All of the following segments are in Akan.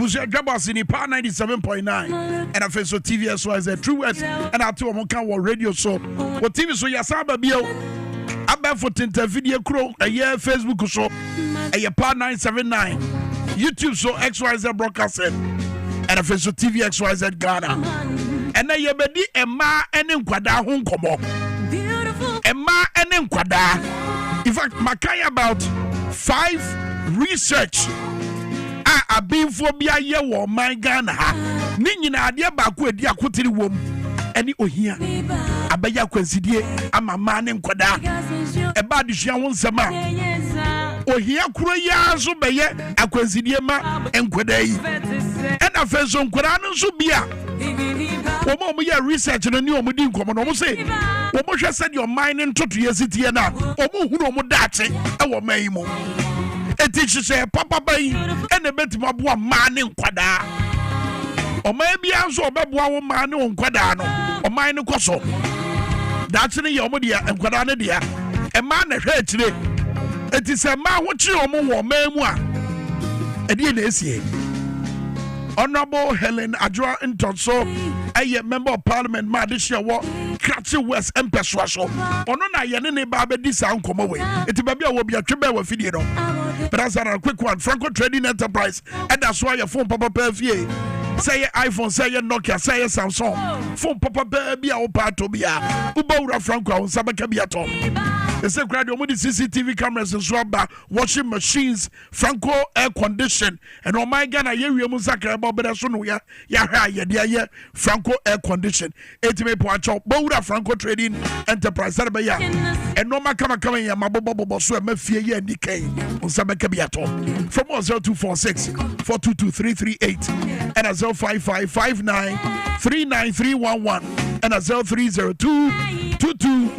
Abusia Dwaboase ni pa 97.9 and afeso TV SYZ True West and atu omonka wo radio so wo TV so yasaba bio aba for tinta video kro eye Facebook so eye pa 979 YouTube so XYZ Broadcasting and afeso TV XYZ Ghana and na ye bedi emma ene nkwada ho nkomo emma ene nkwada. In fact, Makai about 5 research I've been for be a year or my Ghana. Nina idea back with the Akutiri womb. Any Ohia Abaya Quincy, I'm a man in Quada. A bad Shawan Sama Ohia Kuya Zubaya, a Quincy and Quade. And a first on Quran Subia. Omo ya research na ni omo din komo no mo say omo hwe said your mind into 2 years tie na omo hu no mo dache e wo man mo eti say papa bai e na betima boa man ne nkwada omo bia nso obeboa wo man ne nkwada no o man ne koso dache ne ye omo dia nkwada ne dia e man na hwe akire eti say ma ho chi omo wo man mu a e die na esie. Honorable Helen Adjoa Ntonso, a member of Parliament, Madisha, Kratzy West, and Peswaso. Ono na yene babe this sound come away. It will be a tribe with video. But as a quick one, Franco Trading Enterprise, and that's why your phone papa PFA. Say iPhone, say Nokia, say Samsung. Phone papa baby, our part to be a Uba Franco, Sabakabiato. The secret of the CCTV cameras and swabba, washing machines, Franco air condition, and oh my God, I hear you Musaka about Bedasonia, Yahya, Franco air condition, 80 Poacho, Bouda Franco Trading Enterprise, and no Makama coming, Yamabobo, so Mafia and Decay, on Sabakabiato. From 0246 422 338 and a 05559 39311 and a 0302 22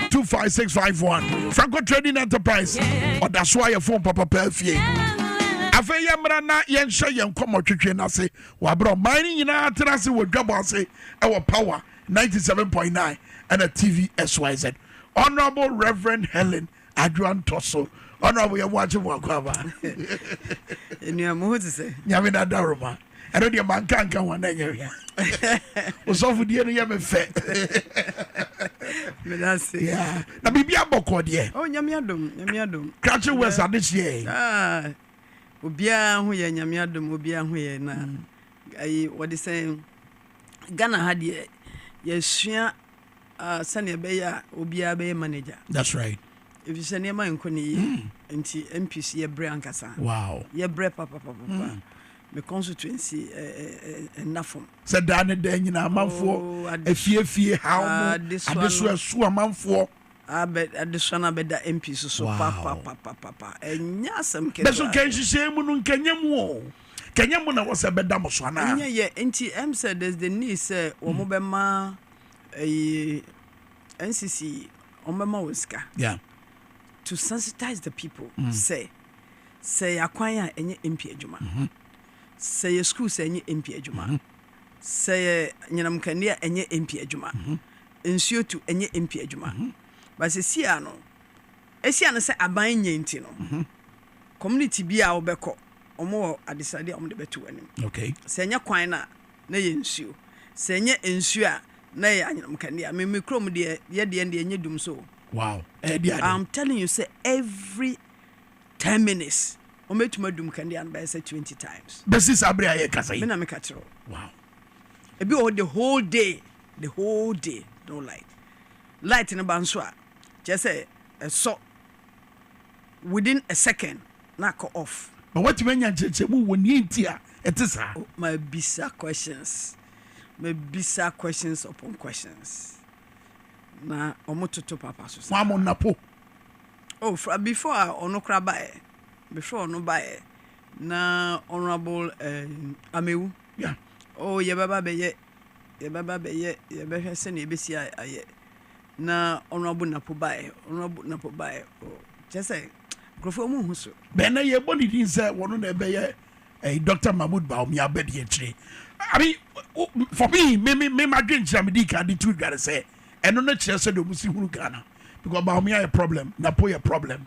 25651. Franco Trading Enterprise. Or that's why your phone papa perfie. Afe yamrana yen sha yen komo twetwe na se. Wa bro mining ina Atenase wo Dwaboase our power 97.9 and a TV SYZ. Honorable Reverend Helen Adjoa Ntonso. Honorable you watch wo kwaba. Enu mo to say. Nyame na daroma. Ero de man kan wan na nya. Osofu die no ye me fe. Yeah. Na bibia boko de. Oh nyame adom. Kratzy West adehye. Obia ho ye nyame adom, obia ho ye na. Ai what they say Ghana had ye sua sane be ya obia be manager. That's right. If you say near nkoni nti MPC ye bre ankasa. Wow. Ye bre papa. Me constituency enafom said dane den nyina amanfo afie how adeso asu amanfo adeso na beda MP so papa enya asem ke beso kan hihye mu no kanyam na wo se beda mo so na enya ye nti said there's the need say wo mo be ma NCC omema woska to sensitize the people say akwan a enye MP adwuma say school say enye MP adwuma say nyinam kania enye MP adwuma nsuo tu enye MP adwuma but say no esia no say aban nye nti no community bia obekọ omo adesade omo de betu anim okay say enye kwan na ye nsuo say enye nsuo a na ye anyinam kania me krom de ye de enye dum so wow I'm telling you say every 10 minutes ometuma dum kania and by say 20 times besis abre aye kasa me na me katro wow e be the whole day no light in a banso just say so within a second knock off but what you mean chechemu woni ntia etisa my bizarre questions upon questions na omototo papa so wa mo napo before onokra bae before no bae na honorable Amewu ye baba beye ye be se na ebesi aye na honorable Napo bae just say grofo mu hu so be na ye boni din say wono na beye Dr. Mahmoud Baum ya bedi etire I mean for me my dream jam di ka di two gare say eno na kire say do musi huru Ghana because Baum ya a problem Napo ya problem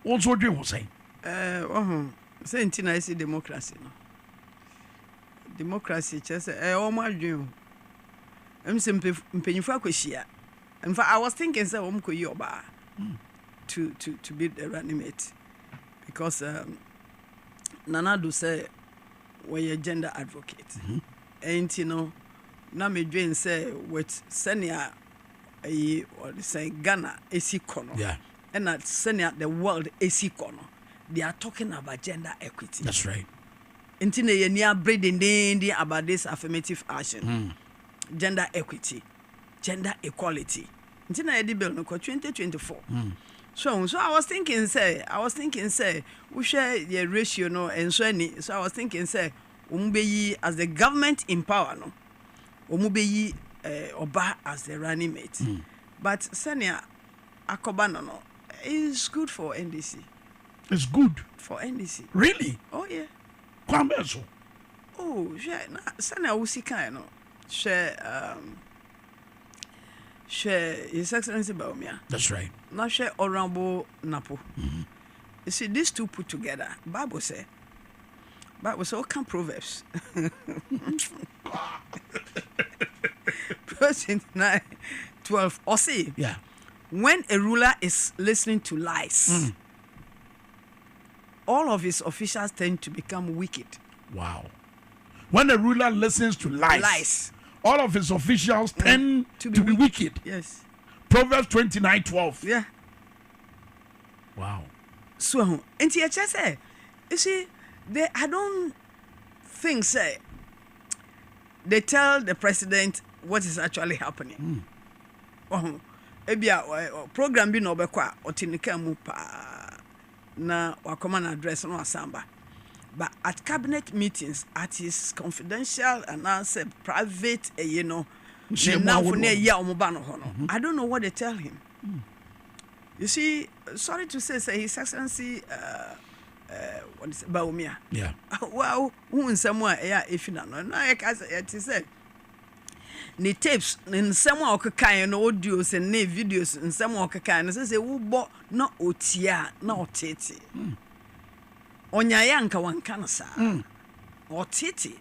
also dream was say Say I see democracy no. Democracy just all my dream. I'm simply mpanyinfo akwashia. In fact, I was thinking say koyi oba to be the running mate because Nana do say we a gender advocate. And you know, na me dream say with senior or say Ghana AC kono. Yeah. And at senior the world AC kono. They are talking about gender equity. That's right. Intine ye near breeding about this affirmative action. Gender equity, gender equality. Intine ye bill no 2024. So I was thinking say we share the ratio no and so I was thinking say umubeyi as the government in power no. Umubeyi oba as the running mate. But senior akobano no is good for NDC. It's good for NDC. Really? Oh yeah. Kwame so. Oh, yeah. Senior usika no. Share His Excellency Baumia. That's right. Now share Honorable Napo. You see, these two put together, Bible say all come Proverbs. Proverbs 29:12. Or see, yeah. When a ruler is listening to lies, all of his officials tend to become wicked. Wow. When a ruler listens to lies. All of his officials tend to be wicked. Yes. Proverbs 29:12. Yeah. Wow. So, and you say, you see, I don't think say they tell the president what is actually happening. Oh, ebia program bi no obekwa otinika mu pa na wakoma address no asamba. But at cabinet meetings, at his confidential and answer private, I don't know what they tell him. You see, sorry to say His Excellency, what is Baumia? Yeah. Well, who in somewhere, if you know, no, I said, the tapes in some kind audios and videos in some kind, and say, who bought not Otia, not Titi. Onyayanka wankana sa otiti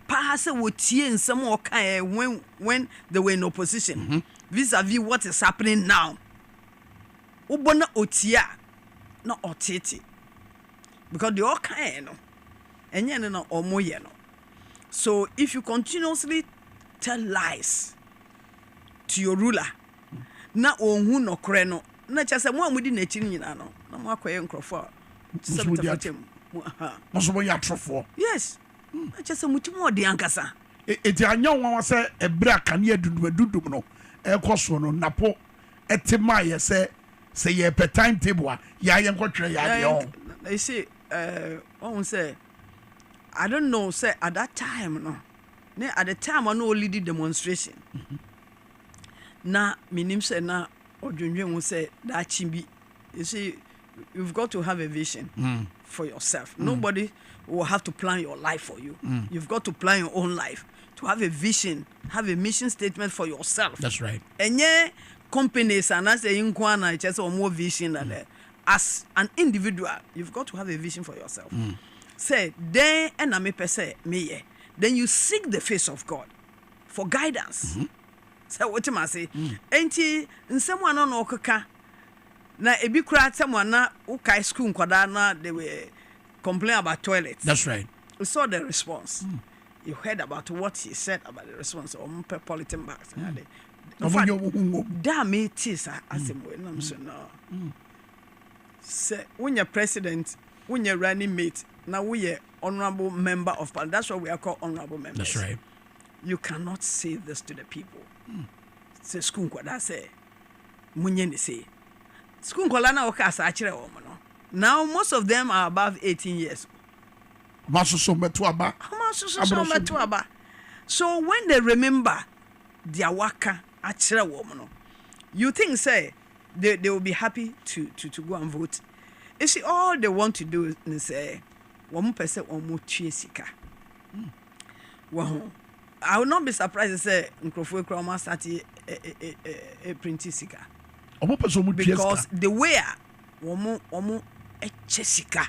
pa se wotie nsem okan when they were in opposition vis-a-vis what is happening now ubona otia na otiti because the okan no enye no omoye no. So if you continuously tell lies to your ruler na onhu no kore no na cha se mo amudi na chi nyina no na mo akoye nkrofo yes. I just say much more the ankasa. It's a young one say a brack and yet do no a coso no napo etimaya say a per timetable. Ya young country. They say, say, I don't know, say at that time, no. At the time, I know only demonstration. Na minim say na or will say that chimbi. You see. You've got to have a vision for yourself. Nobody will have to plan your life for you. You've got to plan your own life. To have a vision, have a mission statement for yourself. That's right. And yeah, companies and as a inquana, just more vision than as an individual, you've got to have a vision for yourself. Say, then and I may per se me. Then you seek the face of God for guidance. So what am I say? Ain't he in someone on Okaka? Na ebi kura someone na ukai school nkwada na they were complaining about toilets. That's right. We saw the response. You heard about what he said about the response of polythene bags. That me tis asemwe nam so no. Say when you're president, when you're running mate, now we are honorable member of parliament. That's what we are called honorable members. That's right. You cannot say this to the people. Say school nkwada say munye ni say. School kolana okasa achire womo no. Now most of them are above 18 years. So when they remember their waka achire womo no, you think say they will be happy to go and vote. You see, all they want to do is say womo pese womo tue sika. Well, I will not be surprised to say nkrofo ekra start a print sika. Because the way womo echesika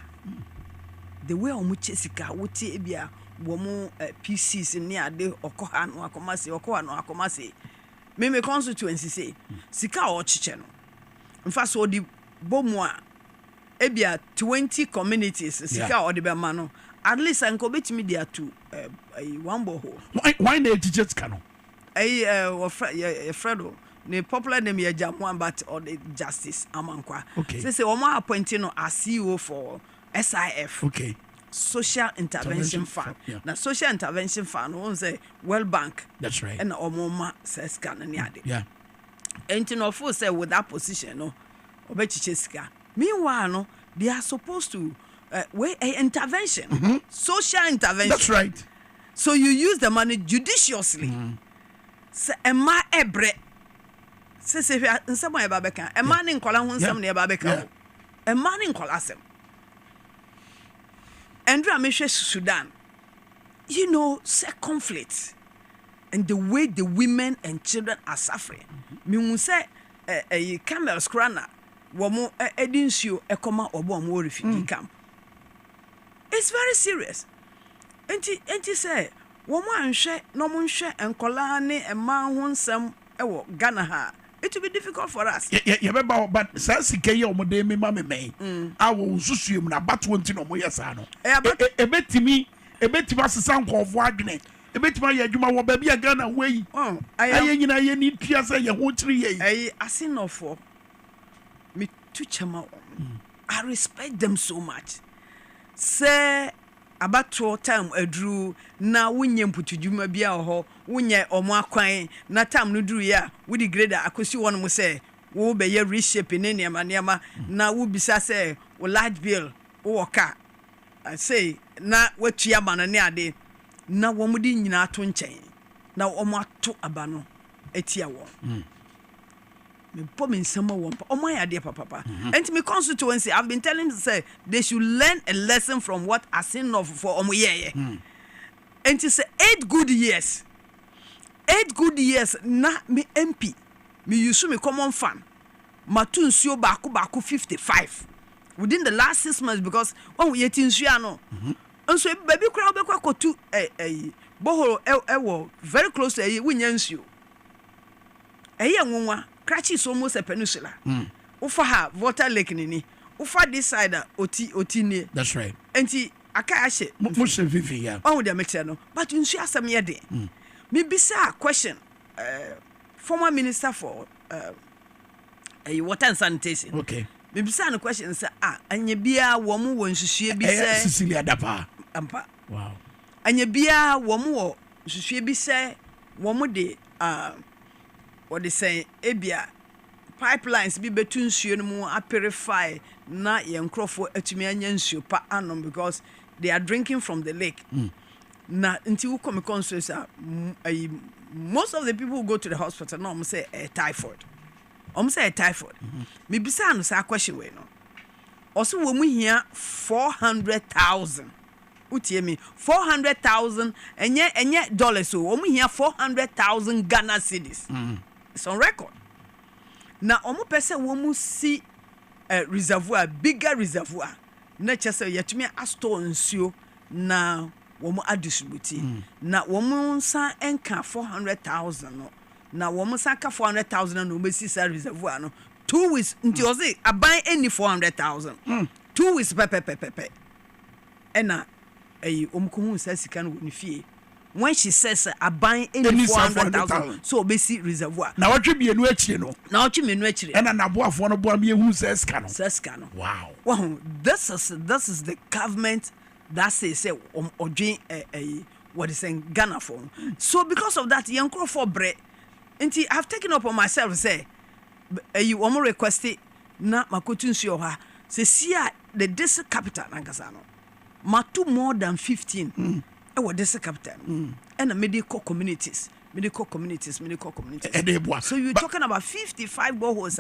the way omu chesika wote ebia womu PCs ni ade okoha no akomase me constituency say sika o chiche no mfa so di bomu a ebia 20 communities sika o de be ma no at least anko betimi dia to one boho why the teachers cano Fredo the popular name ya Jamwan but or the justice amankwa okay say omo appointing no as CEO for SIF okay social intervention fund na social intervention fund won say World Bank that's right and omo ma say scan na ade yeah and no for say with that position no obechiche sika meanwhile no they are supposed to intervention social intervention that's right so you use the money judiciously say ema ebre say nsemo e ba beka ema ne nkola ho nsem ne e ba beka ema ne nkola asem Andrew Ameshwe Sudan, you know, say conflict and the way the women and children are suffering. Me mu say a camels crana, womo edinsio ekoma obo mo refugee camp. It's very serious. Enti say womo anhwe no mo nhwe enkola ne ema ho nsem ewo Ghana ha. It will be difficult for us. Yeah, but sasike ye omode me ma me. Awo susuem na batwo nti no mo yesa no. Ebetimi asesa nkofo adwene. Ebetimi ya adwuma wo ba bia Ghana wei. Aye nyina ye ni tua se ye ho kiri ye. Asinofo. Me tu chama. I respect them so much. Say abato time adru na wunye mputudwuma bia ho wunye omo akwan na time no duru ya we the grader akosi won mo say wo be ye reshape ne niam na wo bisa say wo large bill wo ka I say na watua bana ne ade na wo mo di nyina ato nchen na omo ato abano etia wo me pom nsema wo omo ya de papa and me constituency I've been telling them say they should learn a lesson from what I seen of for omo ye and to say 8 good years na me MP me use me common fund matu nsuo baako 55 within the last 6 months because when we yet nsuo no nso baby kura obekwa kotu boholo ewo very close to we nya nsuo nwanwa Crutches almost a peninsula. Ufa ha water lake nini. Ufa this side oti ni. That's right. Enti akashe. Mushe vivi ya. One with the no. But you see asam yede. Me bisa question. Former minister for water and sanitation. Okay. Me bisa no question say anye bia wo mu wo nsusue bi say Cecilia Dapa. Ampa. Wow. Anye bia wo mu wo nsusue bi say wo mu de what they say ebia pipelines bi betu nsuo no mu purify na ye nkrofo atumi anya nsuo pa anom because they are drinking from the lake na nti wo come constraints most of the people who go to the hospital no say typhoid me bisa no say question we no also wo mu hia 400,000 utie me 400,000 enye dollars so wo mu hia 400,000 Ghana cedis. It's on record. Now, omo pese womu si reservoir, bigger reservoir. Na chese yetumi asto nsuo na womu adistributi. Na womu san enka 400,000 no. Na womu san ka 400,000 no besi sa reservoir no. 2 weeks nti ozi aban any 400,000. 2 weeks pepe. Ena omu ko hu sa sika no ni fie. When she says I buy any 400,000 so basic reservoir na watwe bienu achie no and na aboafo no boa me hu seska no wow this is the government that says odwen what is saying Ghana for so because of that yankro for bre nti I've taken up on myself say you omo request na makotu nsuo ha se sia the district capital nankasa no matu more than 15 this capital and medical communities. So you're talking about 55 boreholes.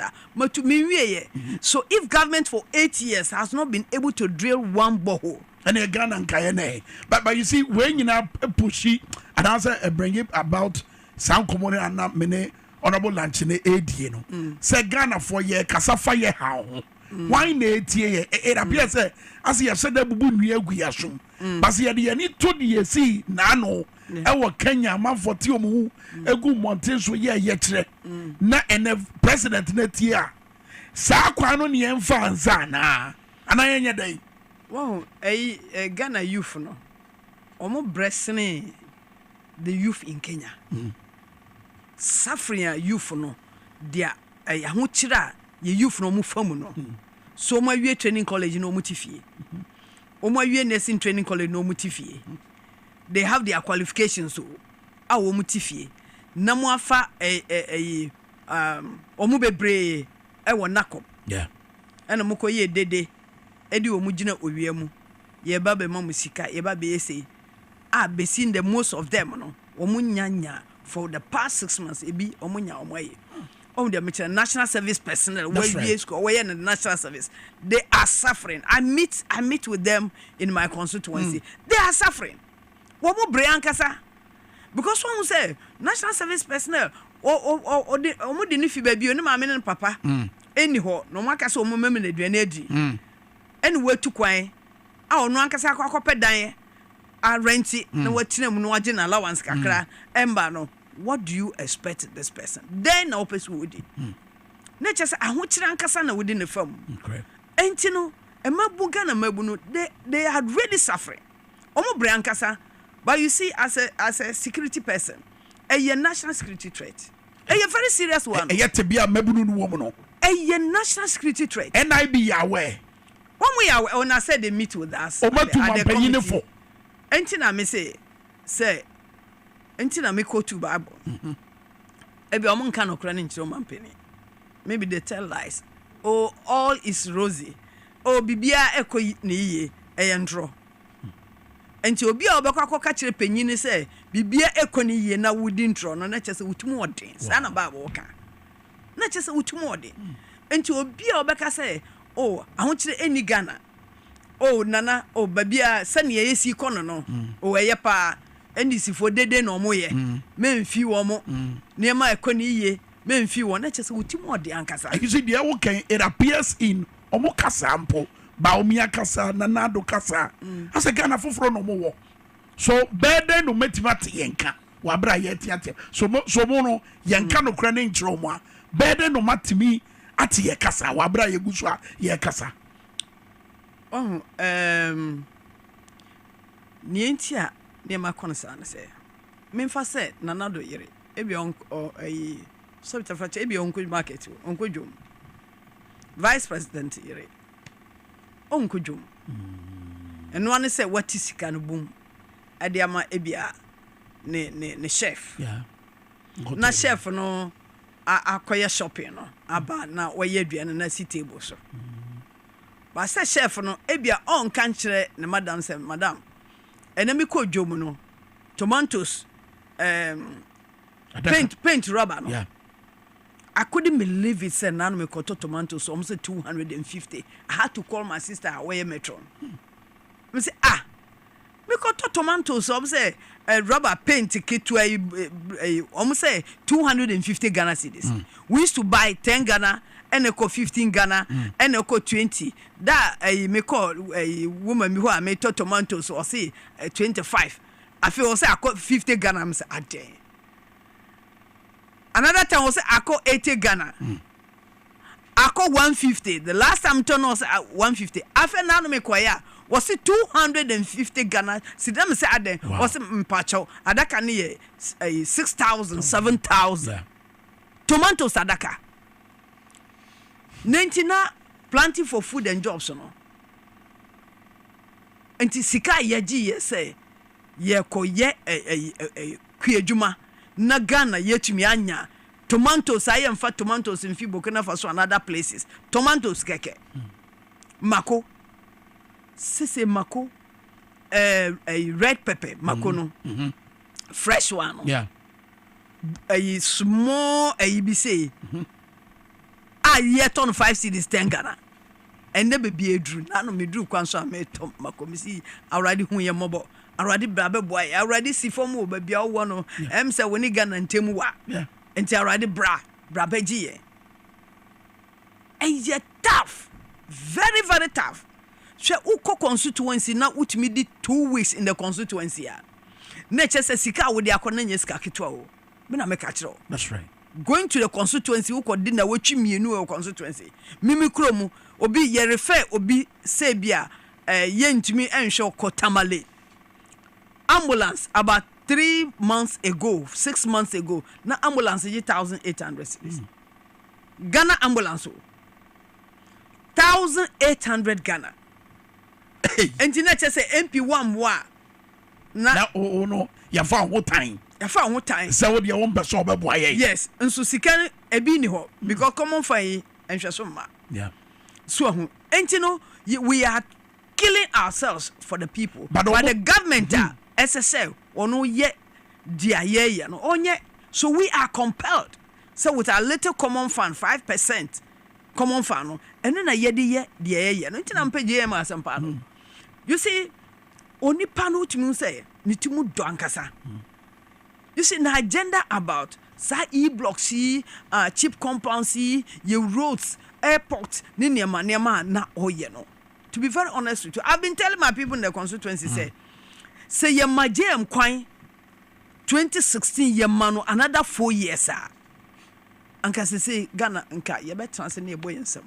So if government for 8 years has not been able to drill one borehole, and again and Kayane, but you see when you now pushy and answer bring it about sound community and not many honorable lunch in the AD, say Ghana for ye Kasafa ye how why na tie it appears say as you said that bubu nua gu yasum but ye de ni to de si na no e wo Kenya man 40 omu egu mountain so ye kire na ene president na tie a sa kwa no ne emfa anza na anayenye dai wow Ghana youth no omo bressene the youth in Kenya suffering youth no dia ho kira ye youth no mu famu no so mo awie training college no mu tifie omo awie nursing training college no mu tifie they have their qualifications so awo mu tifie na mo afa omo bebre e wo nakop yeah ena mo koye dede edi omo gina owie mu ye ba be mamu sika ye ba be yesi be seen the most of them no omo nyanya for the past 6 months ebi omo nya omo ye the national service personnel where school where in the national service they are suffering. I meet with them in my constituency. They are suffering. What more Brian Kasa? Because one say national service personnel or the nifi baby no mama and papa anyhow no one kasa omo meme na aduane anywhere to kwan a no ankasa akwa dan a rent na watina mu no age na allowance kakra emba no. What do you expect this person? Then no person would. Nature say ahokira ankasa na within the firm. Okay. Enti no emabuga na mabuno they are really suffering. Omo bre ankasa. But you see as a security person, a national security threat. A very serious one. Yet to be a mabuno woman. A national security threat. And I be aware. When we are when I said they meet with us at the committee. Enti na me say enti na me quote to Bible. Ebi omo nka no kra ne nchiro mampeni. Maybe they tell lies. Oh, all is rosy. Oh, bibia ekoyi ne yiye eyendro. Enti obi a obekwa akọ ka kire panyini say bibia ekoni yiye na wudi ntro no na chese wutumu odin. Sa na Bible ka. Na chese wutumu odin. Enti obi a obeka say oh, ahokire eni Ghana. Oh, nana, oh, babia sani yesi kono no. Oh, eyepa NDC for dede no mo ye memfi wo mo niema ekoni ye memfi wo na chese wutimo de ankasa you see the wo kan it appears in omo kasa ampo ba omia kasa na nado kasa asa Ghana foforo no mo wo so bede no metimate yenka wa bra ye tiate so mo no yenka no kra ne nchiro mo a bede no matimi ate ye kasa wa bra ye gusu a ye kasa nientia ne ma konsa na say memfa say nanado yere ebi on so bitafache ebi onko market onko dwom vice president yere onko dwom eno ane say wati sika no bum ade ama ebia ne chef yeah na chef no akoye shopping no aba na waye aduane na si table so ba say chef no ebia on kan kire ne madam say madam enemi ko dwom no tomatoes paint rubber no yeah I couldn't believe it said now me got tomatoes almost 250. I had to call my sister away metro. Me say me got tomatoes almost rubber paint kit to almost say 250 Ghana cedis. We used to buy 10 Ghana and eco 15 Ghana and eco 20. That me call a woman who I made tomatoes or say 25. I feel also I got 50 Ghana. I'm say day. Another time was I got 80 Ghana. I got 150. The last time turn was 150. After now me kwaya was it 250 Ghana. See them say ade was mpacho adaka ni 6,000 7,000 tomatoes adaka. 19 planting for food and jobs no. Enti sika yeji ye say ye ko ye kuejuma na Ghana yetumi anya tomatoes ayemfa tomatoes in Burkina Faso and other places tomatoes keke mako sese mako a red pepper mako no fresh one yeah a small a be say yet on 5 cedis 10 Ghana and never be a drew na no me drew kwan so am mako me see already hu ye mobo already brabe boy already see for mo ba bia wo no em say woni Ghana ntemu wa enti already brabe ji ye tough very very tough. She uko constituency na utimi di 2 weeks in the constituency. Nature says sika with the akona sika kitwa o. Me na make achiro. That's right. Going to the constituency uko di na wechi mienu e constituency. Mimi kromu obi ye refer obi say bia ye ntimi enhwe kotamale. Ambulance about 3 months ago, 6 months ago, na ambulance ye 1,800 cedis. Ghana ambulance 1,800 Ghana. And nature say MP1 wa na no ya fa ho time. Ya fa ho time. Say what you want person obeboa ye. Yes, nso sika ebi ni ho because common fine enhweso ma. Yeah. So ho. No we are killing ourselves for the people. But the government SSL ono ye dia ye no onye. So we are compelled. So with a little common fund 5% common fund no eno na ye de ye no ntina mpagye ma asampa no. You see oni pano timi say ni timu do ankasa. You see the agenda about e-blocks, cheap compounds, your roads, airports, ni nema na oye no. To be very honest with you, I've been telling my people in the constituency say ye majem kwan 2016 ye mano another 4 years anka say Ghana nka ye be transfer na ebo yensem.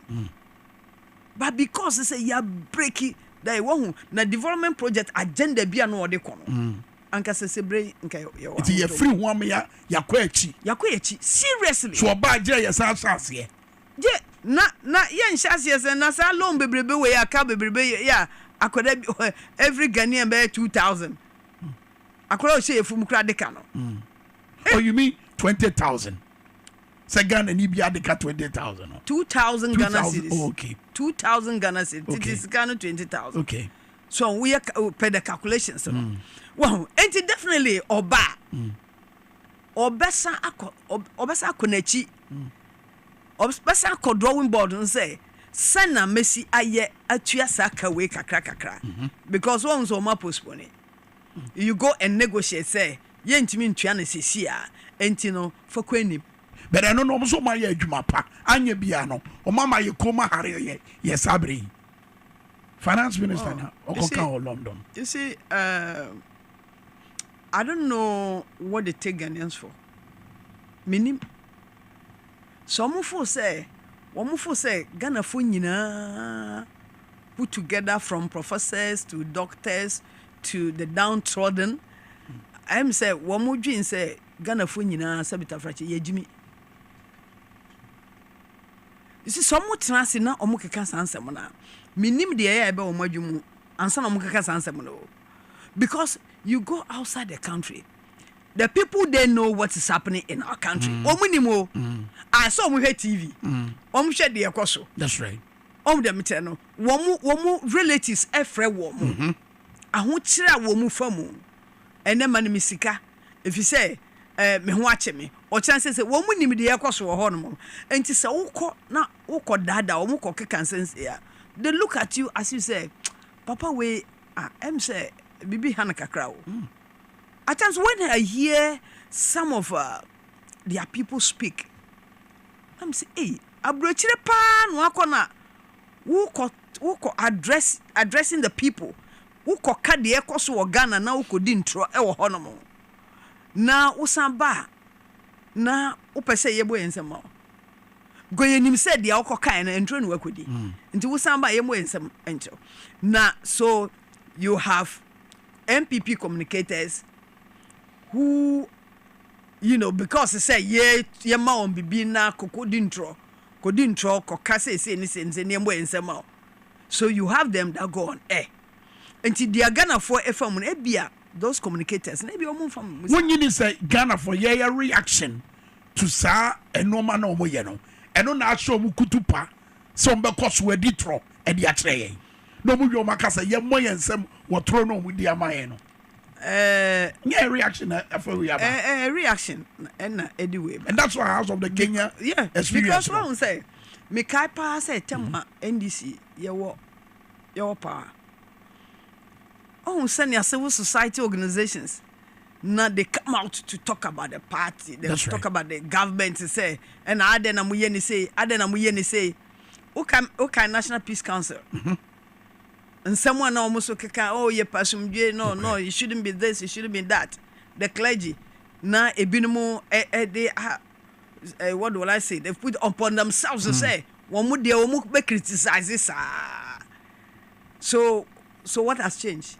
But because say ye break it that one na development project agenda bia no ode kono. Anka say bre nka ye wa. It ye free one ya yakwa seriously. So ba je ye sa asase. Je na ye nhyase se na sa loan bebrebe we aka bebrebe ya akoda every Ghanaian be 2,000. Akoda o say efum kra de ka no. Oh, you mean 20,000? Say Ghana ni bia de ka 20,000. 2,000 Ghana cedis. Oh, okay. 2,000 Ghana cedis. Okay. It is Ghana 20,000. Okay. So we are per the calculations. Well, and definitely oba. Obesa konechi. Obesa ko drawing board and say sana Messi aye atua saka we kakra. Because once o ma postpone. You go and negotiate say ye ntimi ntua na sesi a enti no for kwani. But I don't know so my adwuma pa anya bia no o mama ye koma hare ye sabre. Finance minister now or London. You see, I don't know what they take Ghanaians for. Minim. Some for say Ghana for nyina put together from professors to doctors to the downtrodden. I'm say one more dream say Ghana for nyina sabita frachi ye Jimmy. You see, some more transi na omo keka sansem na. Minim de ya ebe omadwum ansa na omo keka sansem no. Because you go outside the country, the people they know what is happening in our country. Omunimo. I saw omo TV. Omo hwe de ekoso. That's right. Omo dem tell no. Womu relatives efre womu. Aho kire a womu famu. Ene mani misika. If you say me ho ache me o chance say wo mu nim de yakoso wo ho no enti se wokọ na wokọ dada wo mu kọ keka sense ya they look at you as you say papa we em say bibi han kakra wo at times when I hear some of their people speak I'm say hey abrochire pa no akọ wokọ addressing the people wokọ ka de yakoso wo Ghana na wokọ di ntro e wo ho no na usamba na upese yebo yensem goyenim said dia okokan na entro no akodi nti usamba yebo yensem entro na so you have MPP communicators who because they say ye ma on bibi na kokodi ntro koka say ni sense ne yebo yensem so you have them that go on air nti dia Ghana for FM na bia those communicators maybe omo from when you say Ghana for your reaction to sa enoma na omo ye no eno na aso mu kutupa so mbe koso edi tro e di akere ye no mu yo makasa ye mo ye nsem wo tro no mu di amaye no yeah reaction for we have reaction and anyway and that's why House of the Kenya experience because one say me kai pa say tema NDC ye wo pa senior civil society organizations now they come out to talk about the party, they talk about the government say and adena muyeni say okay National Peace Council. And someone almost oh yeah, pasumdue, no, it shouldn't be this, it shouldn't be that. The clergy now a binomo they what will I say? They put upon themselves to say one would be criticize this. So what has changed?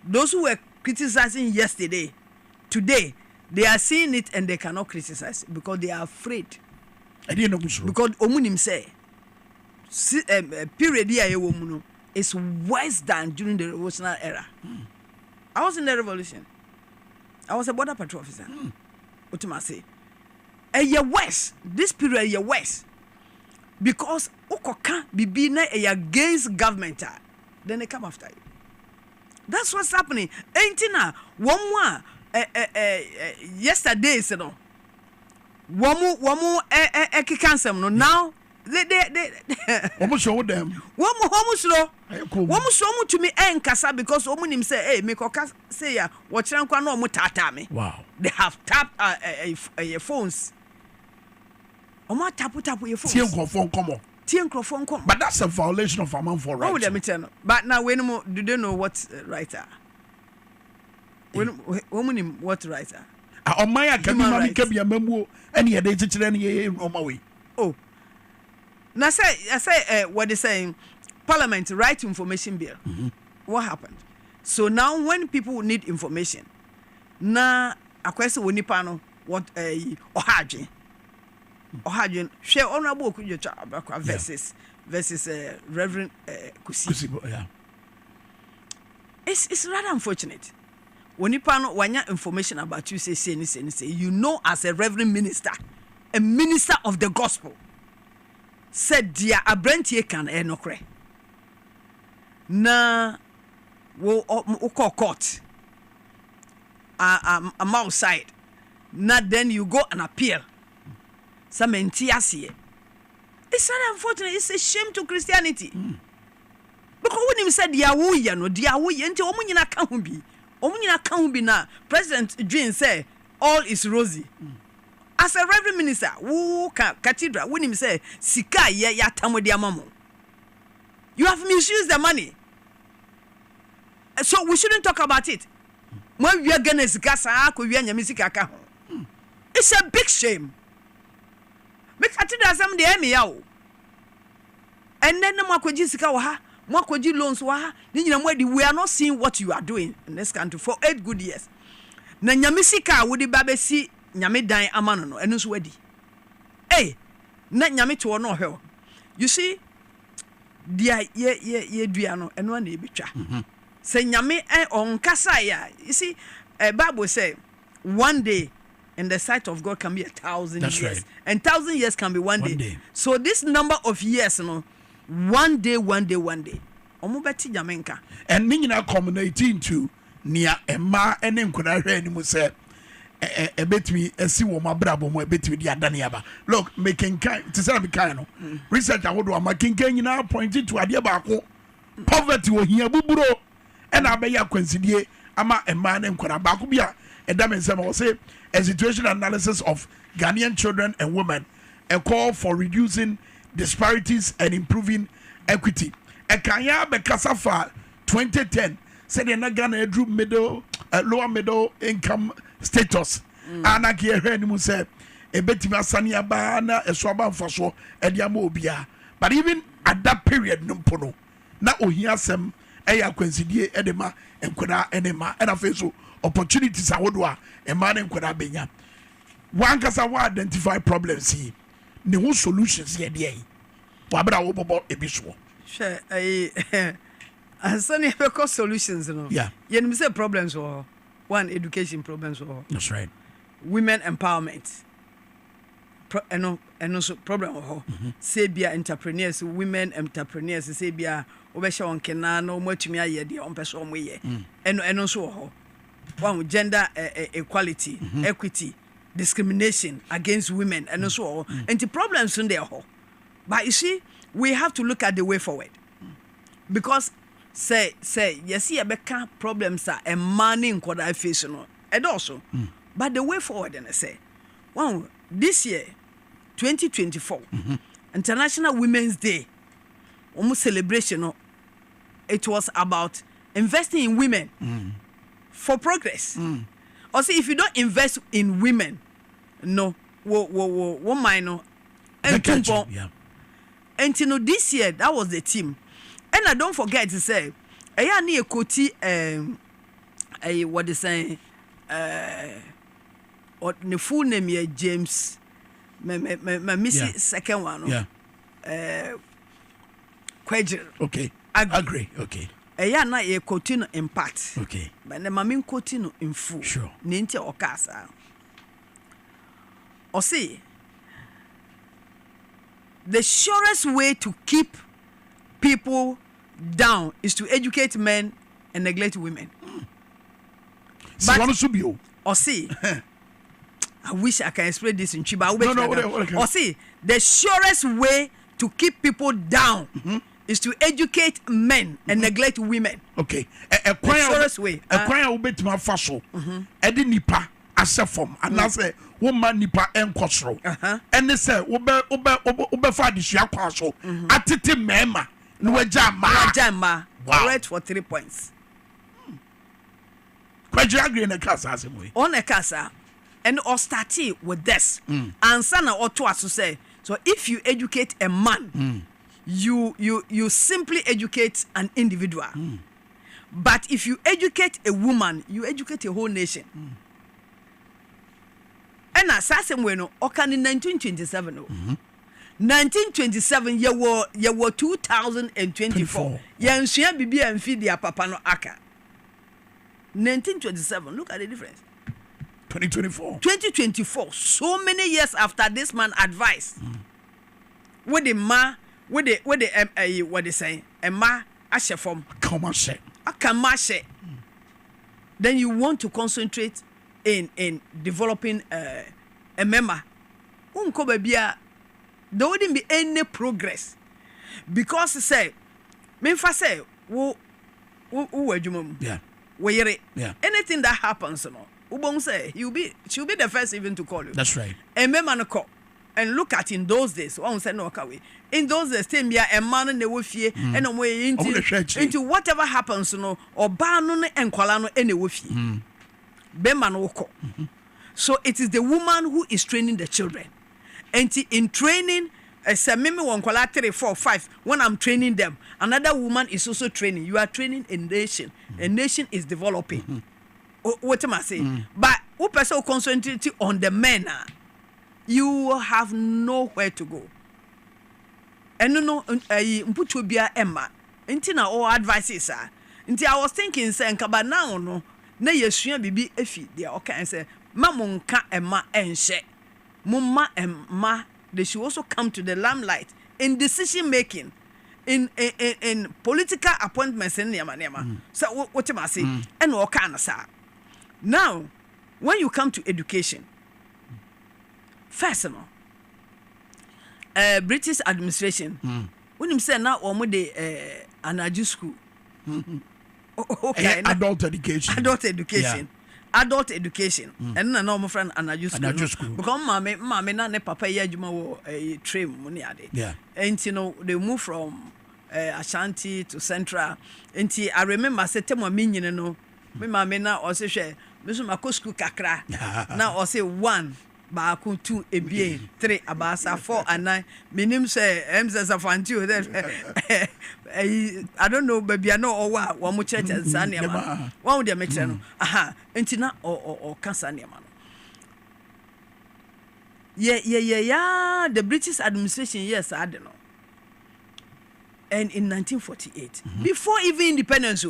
Those who were criticizing yesterday, today they are seeing it and they cannot criticize it because they are afraid. I didn't know because Omunim say period here is worse than during the revolutionary era. I was in the revolution. I was a border patrol officer. What am I say? A year worse. This period a year worse. Because Okoka bibi na against government, then they come after you. That's what's happening. Ain't na one more yesterday, you know. One more cancer no now. They almost show them. One more slow to me and Kasa because Omunim say, hey, make Oka say ya, watch no mutata me. Wow. They have tapped your phones. Oma tapu your phones. Phone come. But that's a violation of Amman for rights. Oh, let me tell you. But now do they know what writer? Omunim what writer? On my academy can be a memo any day to any on my way. Oh. Now I say what they saying Parliament right information bill. What happened? So now when people need information, na akwese woni pa no what ohadwen share honorable Kujocha versus Reverend Kusi. Yeah. It's rather unfortunate. When you wanya information about you say you know as a reverend minister, a minister of the gospel, said dear abrentie can enokre. Na wo court. I'm outside. Na then you go and appeal. Some entiasi. It's rather unfortunate. It's a shame to Christianity. Because when he said diawuya no diawuya nti omunyina ka ho bi. Omunyina ka ho bi na President Jane say all is rosy. As a reverend minister, who cathedral when him say sika ya tamodi amamo. You have misused the money. So we shouldn't talk about it. When we are going to it's a big shame. Make cathedral some the and then the loans we are not seeing what you are doing in this country for 8 good years. Na nyamisika would the see nyame dan amano no eno so wadi. Eh na nyame to no hell. You see dia ye dua no eno na ebetwa. Say nyame on kasa ya. You see Bible say one day in the sight of God can be 1,000 That's years. right. And 1,000 years can be one day. So this number of years no one day. Omo beti nyamenka. And ningina culminating to near Emma and Nkuna hwe say a bit me a see what my brabo mo a bit with the adaniaba. Look, making kind to say kind research I would do making kind now pointed to adiabako poverty wo here buburo and abeya kwensidie ama a man and Nkuna bakubia and that some say a situation analysis of Ghanaian children and women, a call for reducing disparities and improving equity. A Kanya Bekasafa 2010 said in Ghana drew lower middle income status. Ana Kier said a betima sania bana a swaban for so and yamobia. But even at that period, Numpono, now Ohiasem, Aya Quincy Edema, and Kuna Enema, and a face opportunities I would do a man and Kuna Benya. One can identify problems here. No solutions here, dear. Wabra Obo Ebiswo. Sure, Sunny because solutions, you know. Yeah. You say problems or one education problems or that's right. Women empowerment. And also problem or say be entrepreneurs, women entrepreneurs, say be obesha on kenano, much me a year on person way. And also one gender equality, equity, discrimination against women, and also and the problems in there. But you see, we have to look at the way forward. Because say you see a problems are a man in what I face and also but the way forward and I say well this year 2024 International Women's Day, almost celebration, no, it was about investing in women for progress. Or see, if you don't invest in women, no, woman, no, and you know, this year that was the team. And I don't forget to say, I need a Koti, what they say, or the full name here, James, my missing second one, Quadril. Okay, agree. Okay. Eya na ye continue in part. Okay. But the mami continue in full. Sure. Ninti okasa. Or see, the surest way to keep people down is to educate men and neglect women. But or see, I wish I can explain this in Chiba. No, or see, the surest way to keep people down is to educate men and neglect women. Okay. The surest way. A choir will be to my fashion. Edi nipa asefom. And I say, woman nipa enkosro. And they say, ube fa di shia kwaso. Atiti mema. Nuejama. Correct for 3 points. Quite agree in the class as a way. On a casa. And or starting with this. And sana or to us to say, so if you educate a man, you simply educate an individual. But if you educate a woman, you educate a whole nation. And as I said, when Okan in 1927, 1927, you were 2024. You share bibi and feed their papa no aka. 1927, look at the difference. 2024, so many years after this man advised. With the ma, with the what they say, a ma ashe form. Akamashe. Then you want to concentrate in developing a member. Unko babia, there wouldn't be any progress because say, me fa say, wo ejumum. Yeah. Anything that happens, no. Ubong say she'll be the first even to call you. That's right. And member no call. And look at in those days, one said no kawe. In those days, same year a man in the wofie and no way into whatever happens, no or banu and kwalano any wofie. Bema no call. So it is the woman who is training the children. And in training, say mimi one kwala 3, 4, 5. When I'm training them, another woman is also training. You are training a nation. A nation is developing. What am I saying? But who person concentrate on the men, you have nowhere to go. And no, put be a Emma. Until all advices are. Until I was thinking, saying, but now no, na yesua bibi efi there. Okay, and say, Mamunka Emma and she, Mumma and Ma. They should also come to the limelight in decision making, in political appointments in Nema. So what am I saying? And what kind of sa. Now, when you come to education, first of all, British administration, when you say now, the Anaju school, okay, adult education. Adult education. And no my friend Anaju school. Because mommy na ne papa yajuma wo train money ade. Yeah. And you know they move from Ashanti to Central. And I remember say temo me nyine no. Me mama na o se hwe me so mako school kakra. Na o se 1 Baku 2 ebien 3 abasa 4 and 9 minim say emza safanti I don't know baby I know or wa mo church sane ma one dey metre no aha entina o cancer ne ma no yeah the British administration yes I don't know. And in 1948 before even independence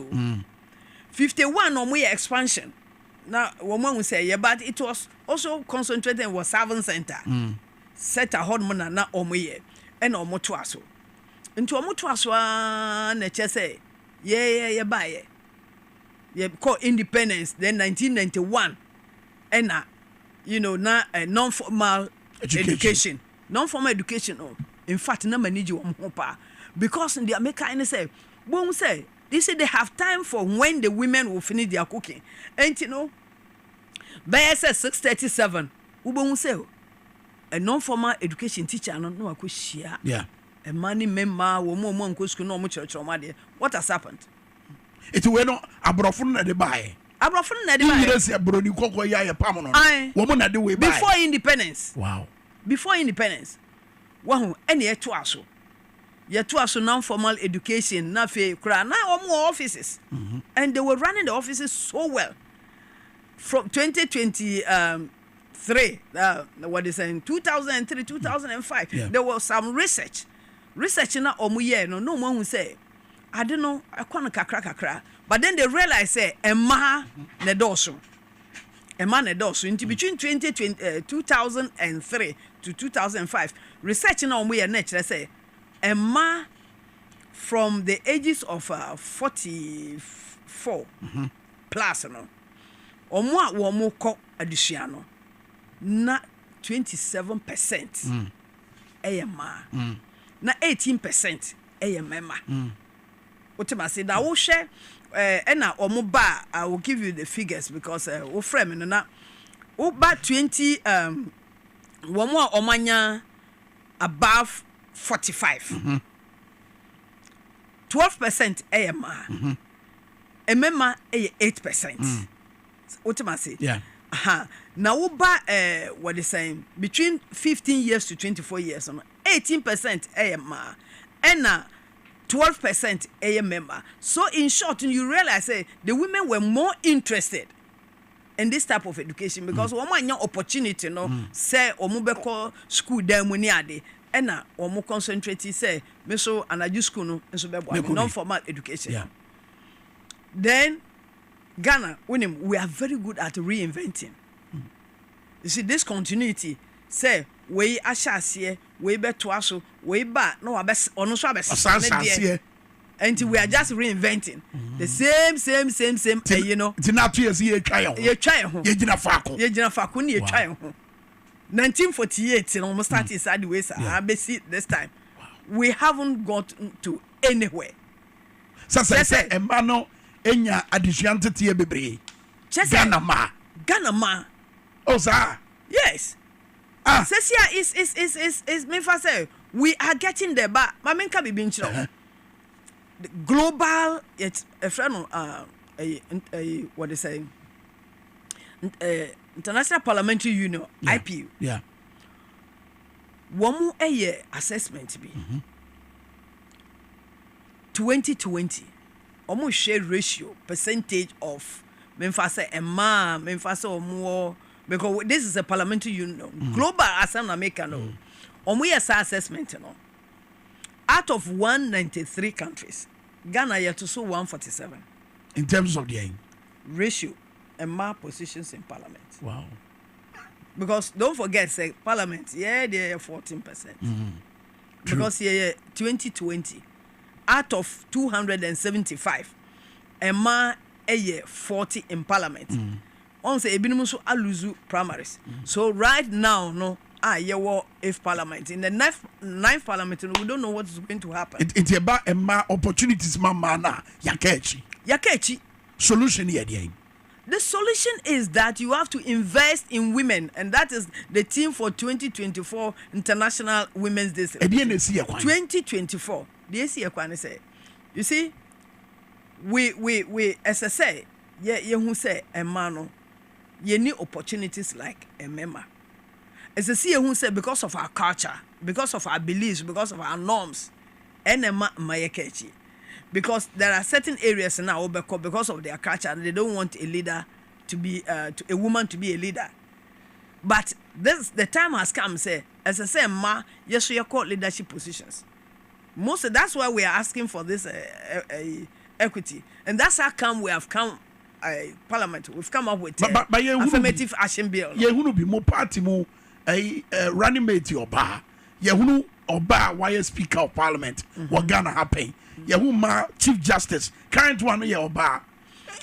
51 no more expansion. Now, woman will say, yeah, but it was also concentrated in was Savin Center. Set a hot man na omoye and omotuaso. Into omotuaso, nature say, yeah, buy it. Called independence, then 1991. And you know, now non-formal education. Non-formal education, oh. In fact, no man need you because in the American say, won't say, they say they have time for when the women will finish their cooking. And you know, by 6:37, Ubon say, a non-formal education teacher no akohia yeah a money member wo mo nko school no mo church what has happened it we no abrofo na de bae abrofo na de bae yes abroni kokko ya pam no wo mo na de we bae before independence wow before independence wahu ene yeto aso non-formal education na fe kra na omo offices and they were running the offices so well from 2023 what is in 2003 2005 there was some research na omo ye no mo hu say I don't know akwana kakra but then they realized say emma ne doso into between 2003 to 2005 research na omo ye na kire say emma from the ages of 44 plus no omo a wo mo kọ adusua no na 27% ma na 18% mema what am I say that wo hwe na omo ba I will give you the figures because wo frame no na wo ba 20 wo mo a omanya above 45 12% ma mema 8% what am I say yeah now uba what they saying between 15 years to 24 years 18% AMA and 12% AMA. So in short you realize the women were more interested in this type of education because one opportunity no say omubeko school dem ni ade and omu concentrate say me so anaju school no so be non-formal education then Ghana, we are very good at reinventing. You see, this continuity, say, we ashasiye, we be twaso, we ba, no abes, ono so abes. And we are just reinventing the same, you know. It's not 2 years ye try. Ye try ho. Ye jina fako. Ye jina fako ni ye try ho. 1948, you know, almost started sideways. I see this time. We haven't got to anywhere. So say, Emano. Enya addition tie bebre Ghana ma oh sir yes Sesia is me for say we are getting there but Kwame Minkah be being the global it's a friend what they say International Parliamentary Union IPU one year assessment be 2020 almost share ratio percentage of memphase omo because this is a parliamentary union global assembly America no omo yes assessment no out of 193 countries Ghana yet to so 147 in terms of the ratio emma positions in parliament. Wow. Because don't forget say parliament they are 14% because 2020 out of 275 emma 40 in parliament on say ebinum so aluzu primaries so right now no if parliament in the ninth parliament we don't know what is going to happen. It's about emma opportunities mama na yakechi solution here dey. The solution is that you have to invest in women, and that is the theme for 2024 International Women's Day. 2024. The ACA say, you see, we as I say, who say a man, you need opportunities like a member. As I see who say because of our culture, because of our beliefs, because of our norms, and a mayakechi. Because there are certain areas now because of their culture they don't want a leader to be a woman to be a leader. But the time has come say as I say ma yes we are called leadership positions. That's why we are asking for this equity, and that's how come we have come parliament we've come up with affirmative action bill. Yeah, who be more party more running mate oba. Yeah, who oba why speaker of parliament what Ghana happen. Yeah, who ma chief justice current one yeah oba.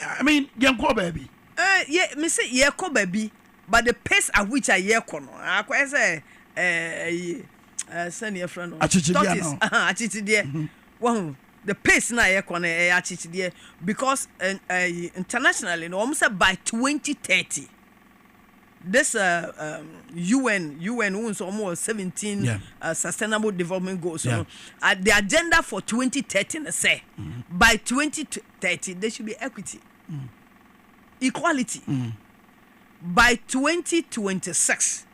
I mean, yanko baby. Yeah, me say yeah ko baby, but the pace at which I yeah kono. I quite say send your friend. Achichidie. Wow, the pace na yeah kono achichidie because internationally no almost by 2030 this UN owns almost 17 sustainable development goals. So the agenda for 2030 say by 2030 there should be equity, equality. By 2026,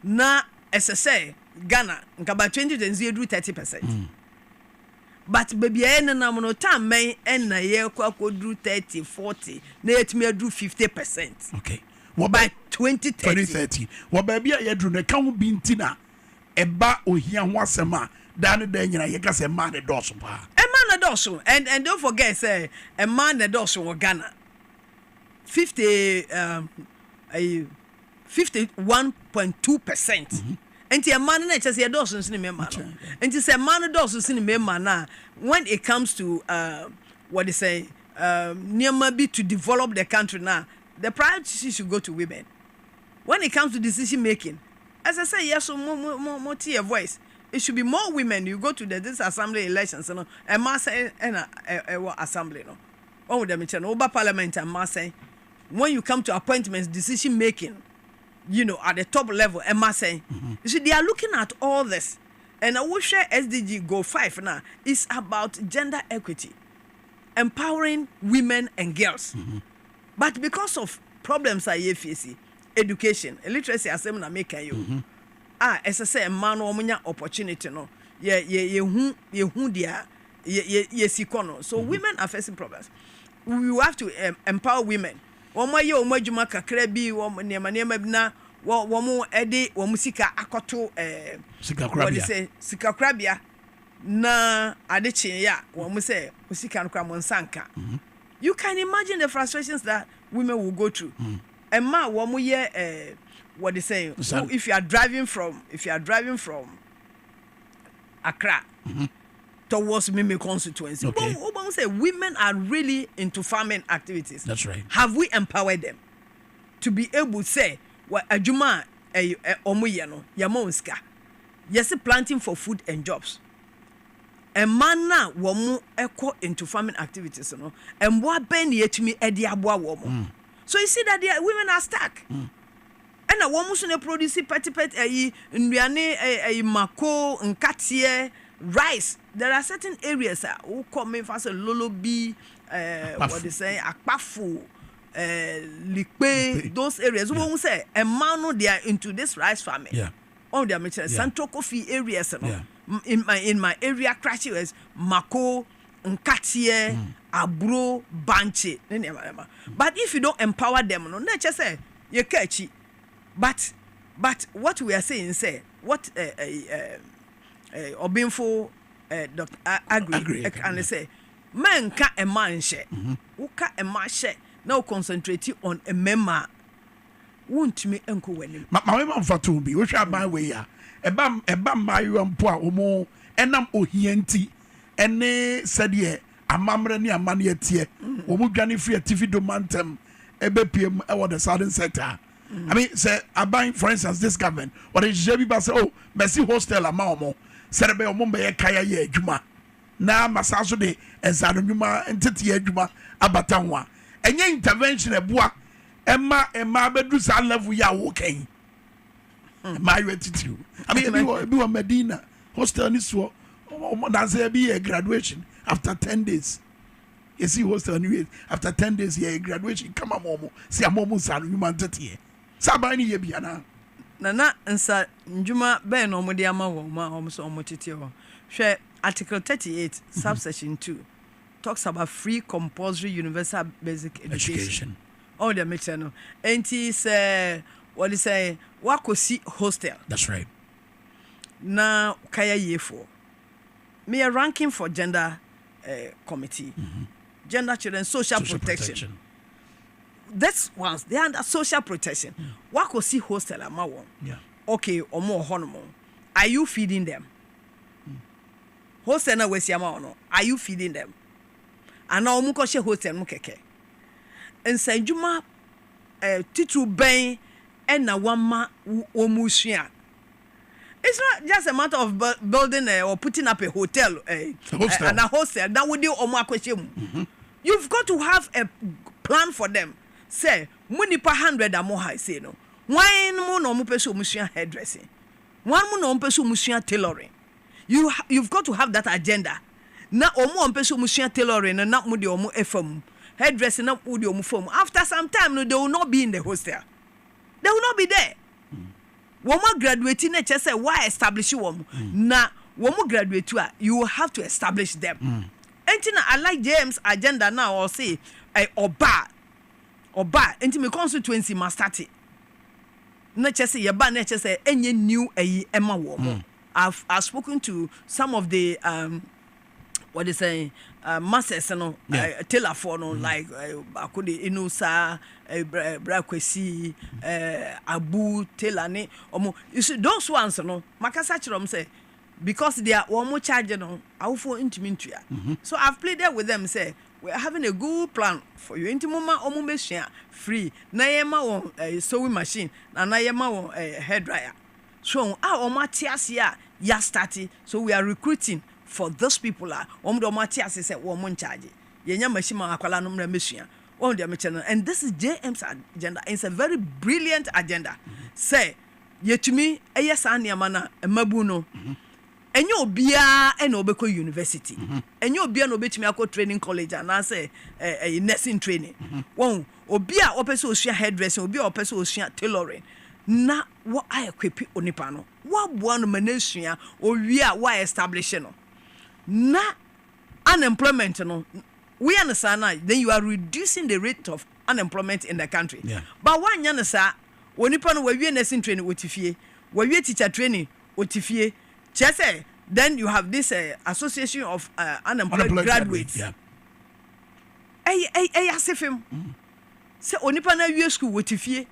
now as I say, Ghana by 2020 do 30%. But baby, no time may end a year do 30, 40, let me do 50%. Okay. What by 2030? What baby, I do the count be tina a ba or here once a man. Down the you know, you can say man a dorsal. A man a dorsal, and don't forget, say a man a dorsal or Ghana 51.2%. And a man just a dorsal cinema. And it's a man a dorsal cinema now. When it comes to what they say, near maybe to develop the country now, the priority should go to women. When it comes to decision making, as I say, yes, so more your voice. It should be more women. You go to this assembly elections, you know, and mass and assembly, no. One with them, over parliament and mass. When you come to appointments, decision making, you know, at the top level, and mass. You see, they are looking at all this, and I will share SDG Goal 5 now. It's about gender equity, empowering women and girls. But because of problems at EFC, education, illiteracy, as I make you. As I say, a man or opportunity, no. So women are facing problems. We have to empower women. What sika krabia na adeche ya say sika monsanka. You can imagine the frustrations that women will go through. And ma what they say, if you are driving from Accra towards Mimi constituency, say women are really into farming activities. That's right. Have we empowered them to be able to say, well, ajuma omuyano yamonska, yes, planting for food and jobs. And man now womu echo into farming activities, you know, and what ben yet me ediabwa woman. So you see that the women are stuck. And a woman should produce petty nduane mako nkatie rice. There are certain areas who come in fast lolobi what they say akpafu likpe, those areas who say a man they are into this rice farming. Oh, they are making Central Coffee areas. In my area crashes mako nkatie abro banche. But if you don't empower them, no nature say you catchy. But what we are saying, say what Obinfo Dr. Agri and they say man ka a man share, who ka a man share. Now concentrating on a member. Won't me uncle when my mom for to be which are my way ya. A bam my poor omo enam ohienti ene said ye a mamre ni a man yet ye omugani free TV domantem ebepiem e the southern sector. I mean, say, I buy, for instance, this government. What is Jebi say, oh, Messi hostel a mamo, said about Mumbai Kaya ye Juma. Now, Masaso de and Saduma and Titi Juma Abatanwa. And your intervention at Bois, Emma Bedus, I love we are walking. My attitude. I mean, you are Medina hostel in this war. Does there be a graduation after 10 days? You see, hostel anyway, after 10 days, yeah, graduation, come on, Momo, see a Momo San human tete. Sabani yebiana. Nana nsa njuma be no mo de ama wo ma o so mo tete ho. Hwe article 38 subsection 2 talks about free compulsory universal basic education. All the mixture no. Enti say what is say wakosi hostel. That's right. Na kaya yefo. Me a ranking for gender committee. Gender children social protection. That's once they are under social protection. Wako see hostel amawo. Okay, or more honomo. Are you feeding them? Hostel na wesi amawo. Are you feeding them? And now muko she hostel mukeke. And say juma titru ben and na wama omusua. It's not just a matter of building or putting up a hotel and a hostel. That would do omo akweshemu. You've got to have a plan for them. Say, Munipa 100 and more high say no. Why no mo person musua hairdressing? One mo no person musua tailoring. You've got to have that agenda. Na omo person musua tailoring and not mo de omo efam. Hairdressing na mo de omo fam. After some time no, they will not be in the hostel. They will not be there. Woman graduate na che say why establish woman. Na woman graduate too, you will have to establish them. Entina I like James agenda now or say oba enti me constituency must start it. Na che say yeba na che say enye new ema wo. I've spoken to some of the what they say masses no tailor for no like akode inusa brakwesi abu tailor ne omo you see those ones no makasa chirom say because they are one more charge no awfo intimi ntua. So I've pleaded with them say we're having a good plan for you intimoma omo besua free na yema won sewing machine na yema won hair dryer. So omo atiase ya starting, so we are recruiting for those people omo atiase say wo mo charge yenya machine ma akwala no mra mesua on their channel. And this is JM's agenda. It's a very brilliant agenda. Say yetumi eyesa niama na mabu no enye obia e na obeko university enye obia na obetumi akọ training college and I say nursing training won obia opese osua hairdressing obia opese osua tailoring na what I equip onipa no wa boa no manasua owia wa establish no na unemployment no we understand now then you are reducing the rate of unemployment in the country. But one yana sa onipa no wawie nursing training otifie wawie teacher training otifie. Chese, then you have this association of unemployed graduates. Asifim. Se onipa na wie school wotifie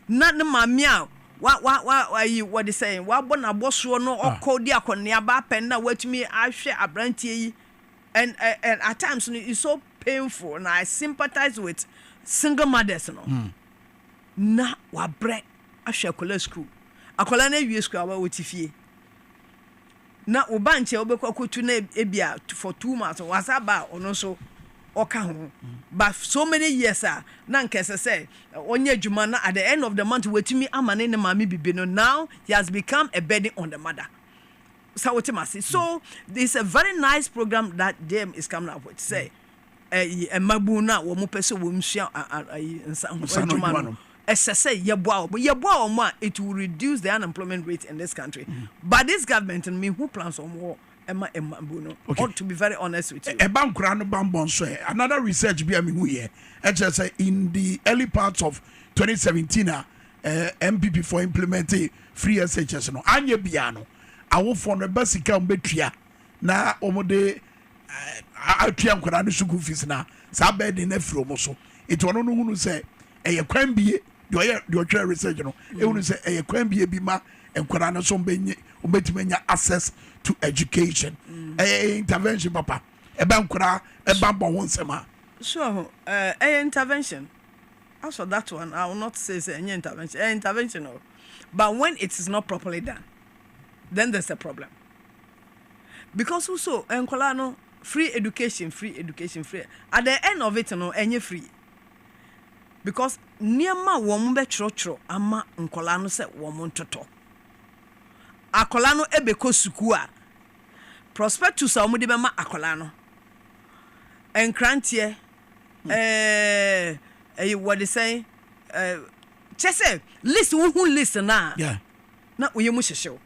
na ne mamia what they saying wa bona boso no okodi akonia ba pen na watumi ahwe abrantie yi and at times it's so painful and I sympathize with single mothers no. Na wa bre ahwe akola school akola na wie school aba wotifie na obanche obekwa kotu na ebia for 2 months wasaba ono so oka ho but so many years na nkese say onye adwuma na at the end of the month wetimi amane ne mami bibi no now he has become a burden on the mother. So this is a very nice program that JM is coming up with. Say mabu na wo mo pese wo msua adwuma say it will reduce the unemployment rate in this country. But this government and me who plans on war ought to be very honest with you. Another research say in the early parts of 2017 MPP for implementing free SHS no anye biano awo for no basika mbetria na omode atua nkora no school fees na sa bed na fro mo so it wono no hunu say kwan bie the try research no e wonu say kwan bie bi ma enkwara no so benye obetimanya access to education intervention papa enkwara bo won sema sure intervention also that one I will not say any intervention no. But when it is not properly done then there's a problem because also enkwara no free education free at the end of it no any free because niema wom be chro ama nkola no se wom ntoto akola no ebeko suku a prospectus a omde be ma akola no enkrantie what they say chese list who list na na oyemu hyehyew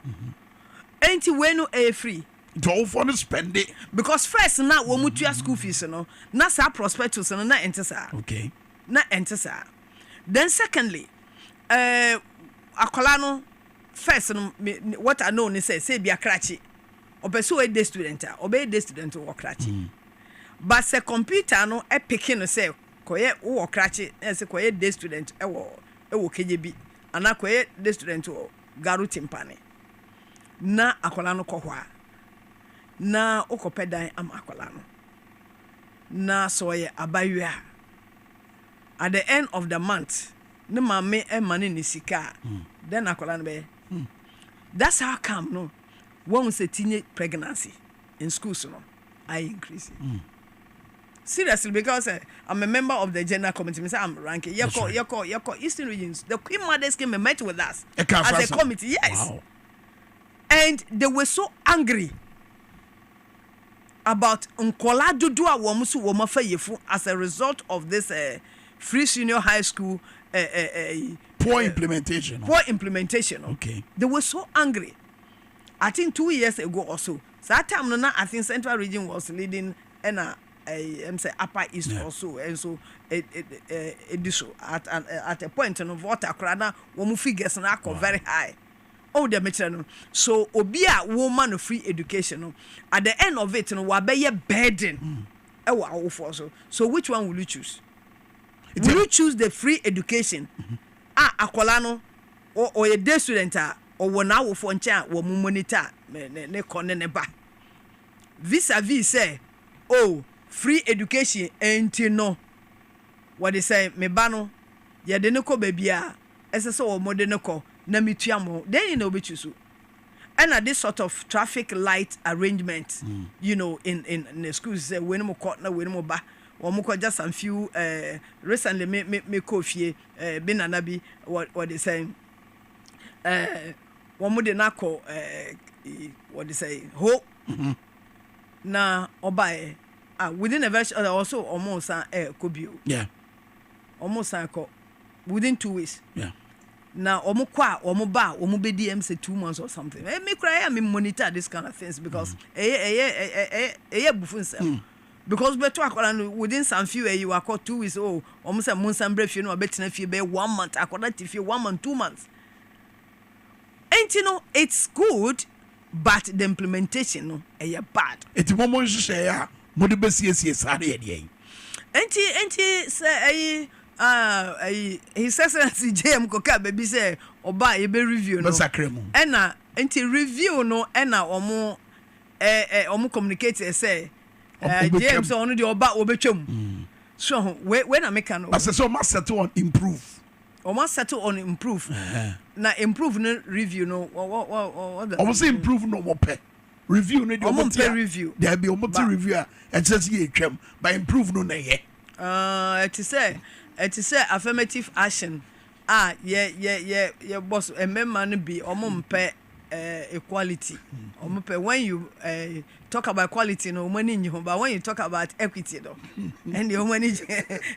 enti we no free don't want to spend it because first na wom tua school fees no na sa prospectus no na entesa okay na entesa. Then secondly akola no first no what I know ni say bia krachi obeso a day student obey day student wo krachi but say computer no e pick no say koye wo krachi say koye day student e wo KJB ana koye day student wo garu timpane na akola no kohwa na okopedan am akola no na so ye abayua at the end of the month ne mame e mane ni sika then akola no be that's how come no when we say teenage pregnancy in schools no I increase Seriously, because I'm a member of the general committee. I'm ranking. Yoko, Eastern Regions. The Queen Mothers came and met with us as a committee. Yes. Wow. And they were so angry about Nkola Dudua Womusu Womafa Yefu as a result of this free senior high school poor implementation. Poor implementation. Okay. They were so angry. I think 2 years ago or so. So that time, I think Central Region was leading and I'm say Upper East also, and so it at a point of water crana woman figures and very high. Oh, the material. So obia woman of free education. At the end of it, no be a burden. So which one will you choose? Will you choose the free education? Akolano or a day student or 1 hour for ncha wo monitor ne kone ne ba. Vis-a-vis say, oh, free education ain't no. What they say, me bano, ya de no baby a, SSO or modernoko, na mituamo, then you know which you so. And at this sort of traffic light arrangement, you know, in the schools, say, when mo court na when mo ba, or mo just some few, recently me coffee, bin anabi, what they say, one more than what they say, hope. Na obae within a version also almost could be almost within 2 weeks now omukwa omuba omubedi say 2 months or something me cry I monitor this kind of things because because beto akwala within some few you are called 2 weeks oh almost a month and breath you know betina few be 1 month akwala if 1 month 2 months and you know it's good. But the implementation no bad. Eti momo nhye ya mo de besiesie sare ye de. Enti say his excellency JM Koka baby say oba e be review no. E na enti review no e na omo communicate say JM say ono de oba obetwam. So when I make no. As so must settle on improve. Almost settle on improve. Now improve no review no. What? Almost improve no more pay. Review no. Almost pay review. There be almost review and just ye chem. By improve no na ye. It is say affirmative action. Yeah. Boss. A member be almost pay equality. Almost pay when you talk about equality no money in you, but when you talk about equity though, and the money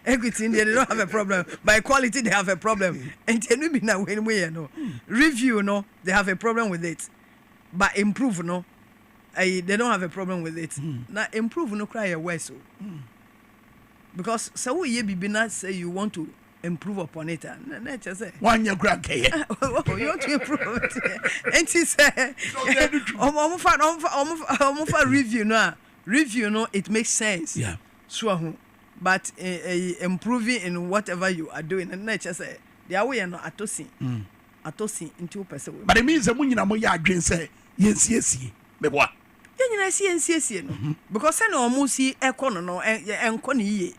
equity they don't have a problem. By equality they have a problem. And then we now when we no review no they have a problem with it, but improve no they don't have a problem with it. Now improve no cry away so because so ye be not say you want to improve upon it and nature say one year grant you want to improve it and he say review no it makes sense so but improving in whatever you are doing and nature say the way no atosi into person but it means that when you mo ya adwen say yensie me boa yenina yensie no because say no mo si ekono no enko ne yie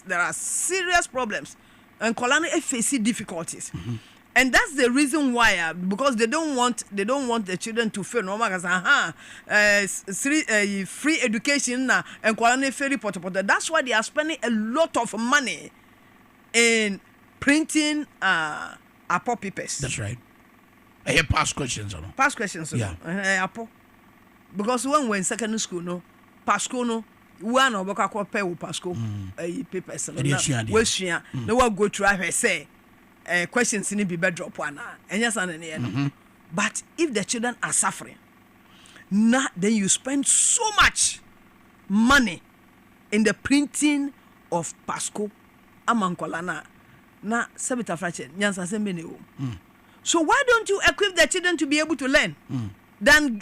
there are serious problems and Kolano face difficulties. And that's the reason why because they don't want the children to fail no because free education na and Kolano fair report. That's why they are spending a lot of money in printing Apo papers. That's right. I hear past questions or no? Past questions Apo. Because when we're in secondary school no Pasco no one or Baka pay with Pasco papers no one go to have say questions in be drop one and yes and but if the children are suffering then you spend so much money in the printing of Pasco amankolana na sabita frache nyansa sembe so why don't you equip the children to be able to learn than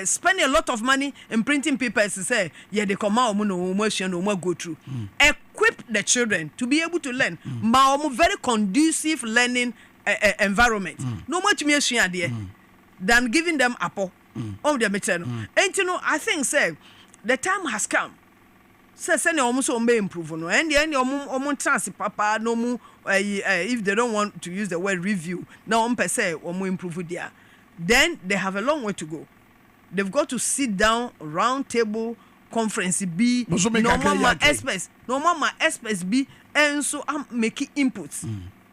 spend a lot of money in printing papers to say, they come out, no go through. Equip the children to be able to learn. Very conducive learning environment. No much more than giving them apple on their material. And you know, I think say the time has come. Say almost improve no, and the end chance papa no more if they don't want to use the word review. Now per se improve there. Then they have a long way to go. They've got to sit down, round table, conference be no mama experts be and so I'm making inputs.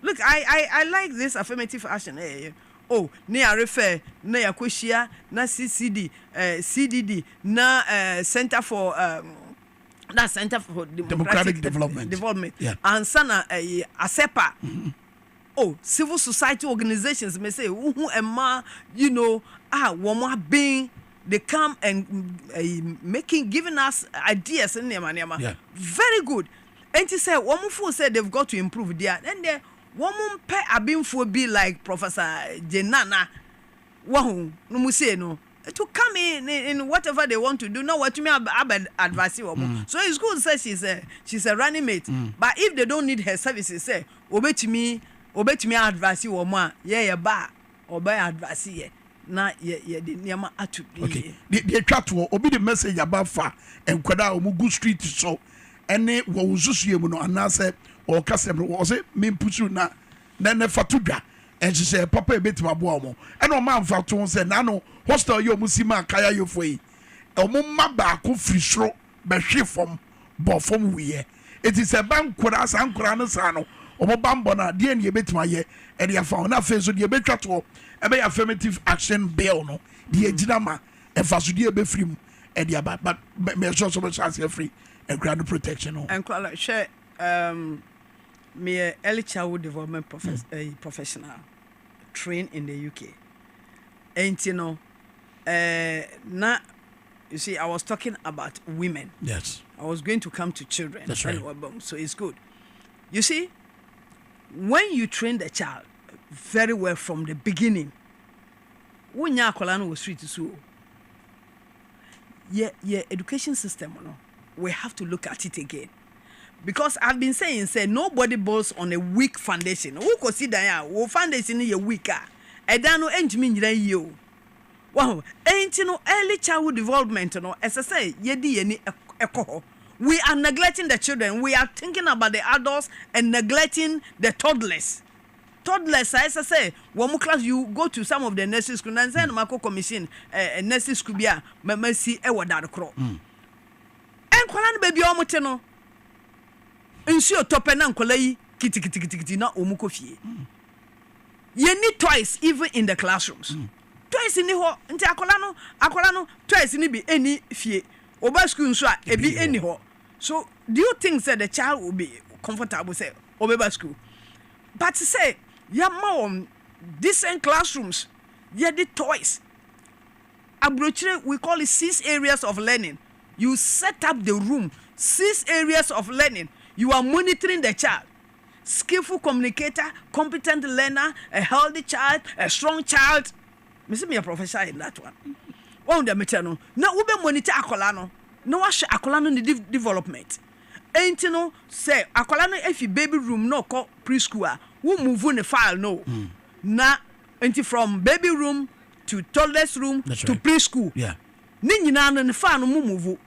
Look, I like this affirmative action. Oh, ne I refer na yakoshia na CCD CDD na Center for that Center for Democratic Development. Yeah. And sana ASEPA. Oh, civil society organizations may say, you know, woman being, they come and giving us ideas in them. Yeah. Very good. And he said, woman said they've got to improve there. And the woman pay a being for be like Professor Jenana. Wow, no say no. To come in whatever they want to do, not what you mean advice. So it's good to say she's a running mate. But if they don't need her services, say, obey me advice you woman, ba obey advice ye. Na ye the niama atu. Okay. The chat will obey the message about far and kwada omugu street so any wo ususu mu no anase or kasem was it mean putu na fatudwa. And she said, Papa, a bit of a bomo. And no man for two said, Nano, hostel yo musima kaya yo fwe. A mumma could free shro, but she from Bofom we. It is a bank quadas and Coranasano, or Bambona, dear ye bit my ye, and you found a face with your better to a affirmative action bill, no, the Jinama, and Fasudia be free, and the but measures of a free and ground protection. And call share me a early childhood development professional trained in the UK. And you know, now you see, I was talking about women. Yes. I was going to come to children. That's right. So it's good. You see, when you train the child very well from the beginning, when you are street so yeah, education system, we have to look at it again. Because I've been saying, nobody builds on a weak foundation. Who consider ya foundation is weaker? I don't know ain't mean you. Wow, ain't no early childhood development, as I say, we are neglecting the children. We are thinking about the adults and neglecting the toddlers. Toddlers, as I say, one class you go to some of the nursery schools and say, Marco Commission, nursery school, see a word crow. And Kolan baby omoteno. Ensure topena nkolai kiti na omuko fie. You need toys even in the classrooms. Toys in the ho nti akola no toys ni be any fie. Oba school nso a e be any ho. So do you think that the child will be comfortable say obeba school? But say ya ma decent classrooms, ya the toys. Abrochire we call it 6 areas of learning. You set up the room, 6 areas of learning. You are monitoring the child. Skillful communicator, competent learner, a healthy child, a strong child. Me a professor in that one. One the maternal. Now we be monitor akolano. No wash akolano in the development. Ain't you know say akolano if you baby room no call preschool. We move on the file no. Na ain't from baby room to toddler's room. That's to right. Preschool. Yeah. Ni nyina no file no move.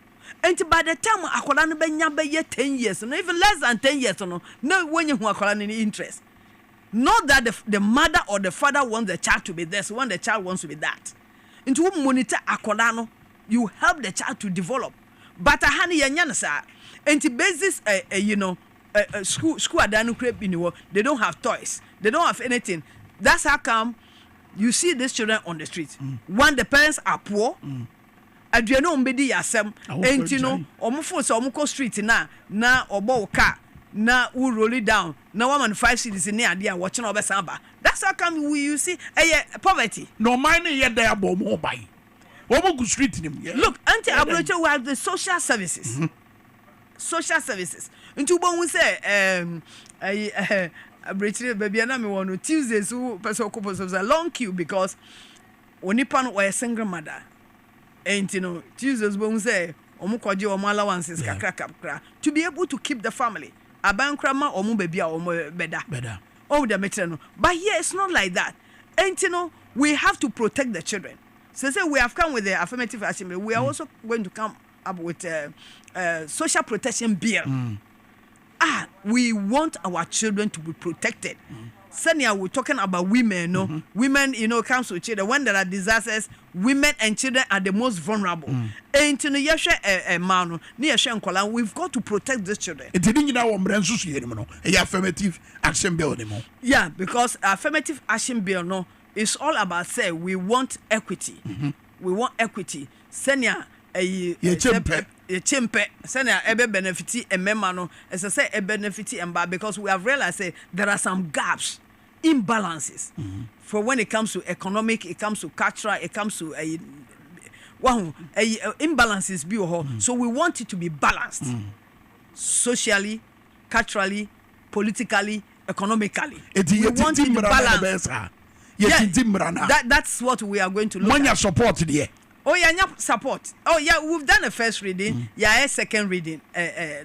And by the time akola no benya be 10 years, no even less than 10 years, no when you akola any interest. Not that the mother or the father wants the child to be this, when the child wants to be that. Into monitor akola no, you help the child to develop. But a honey yanyana sa, and the basis school adanu crepe in the world, they don't have toys, they don't have anything. That's how come you see these children on the street. One, the parents are poor. Aduano mbedi yasem enti no omfo so omko street na obo car na we roll it down na 1.5 cities in ade a watch na obesan ba. That's how come you see poverty. No mine here there abo mo buy omo street nim. Look, anti abrocho we have the social services. Social services nti bo hu say abrocho baby na me won Tuesdays who person ko was a long queue because onipa no were single mother. And you know, Jesus won't say, Omukoji or allowances, to be able to keep the family. A bankrama or baby or better. Oh, the maternal. But here it's not like that. And you know, we have to protect the children. So say we have come with the affirmative action. We are also going to come up with a social protection bill. We want our children to be protected. Senior, we're talking about women, no? Women, comes to children. When there are disasters, women and children are the most vulnerable. And to the man, we've got to protect these children. Affirmative action bill. Yeah, because affirmative action bill, no, it's all about say we want equity. We want equity. Senior, a chimpe, senior, ebe benefit and memano, as I say, a benefit and bad because we have realized there are some gaps. Imbalances for when it comes to economic, it comes to cultural, it comes to imbalances be so we want it to be balanced socially, culturally, politically, economically. We want it to balance. That's what we are going to look at. Support there. Oh yeah, support. Oh yeah, we've done a first reading. Yeah, a second reading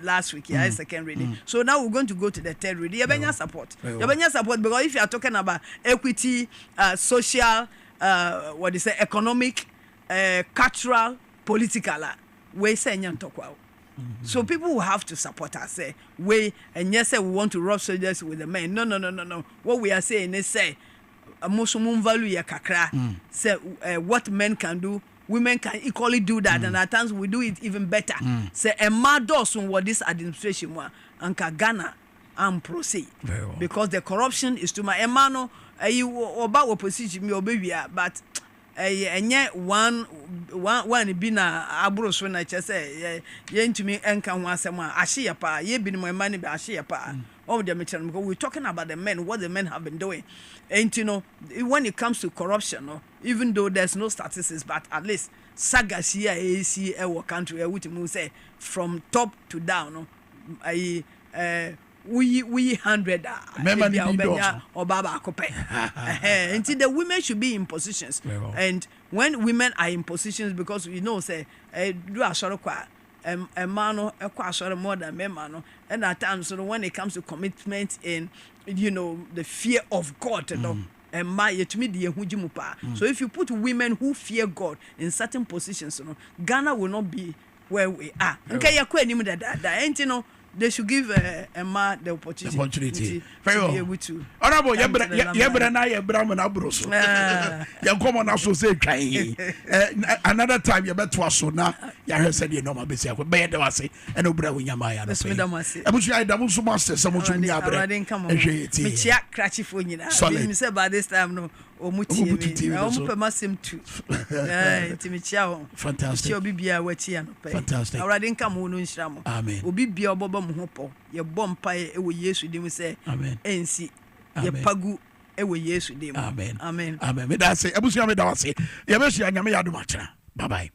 last week. Yeah, a second reading. So now we're going to go to the third reading. Yeah, support. Yeah, support because if you are talking about equity, social, economic, cultural, political, we say talk. So people will have to support us. Say we and yes, we want to rob soldiers with the men. No. What we are saying is say, Muslim value ya kakra. Say what men can do. Women can equally do that, and at times we do it even better. Say a mados on what this administration want, and Ghana and proceed because the corruption is too much. Emano, you about opposition me baby, but and yet one be na abros when I just say to me and can once a man ashia pa ye be my money be ashia pa. All the material because we're talking about the men, what the men have been doing. And when it comes to corruption, even though there's no statistics, but at least sagas here AC our country which we say from top to down, we 100 or Baba Kope. Until the women should be in positions. And when women are in positions, because say do a sort of a man a more than man, and at times when it comes to commitment in the fear of God, and my to me the hujimupa. So if you put women who fear God in certain positions, Ghana will not be where we are. Okay, and they should give a man the opportunity very well. To be able to. Honorable, another time you bet to so now. You said you know my basic, but I say, and Obra with Yamaya. I wish I had double so much. Someone should be able to come on. Cratchy for you. Solid. Say by this time, no. Fantastic. Fantastic. Already come on in Shamo. Amen. Obi be a bobom hopo. Your bompire ewe yesu dim say. Amen. NC. Your pagu ewe yesu dim. Amen. Amen. Amen. Me da say. Ebusi ame da say. Ye be shi anyame ya do macha. Bye bye.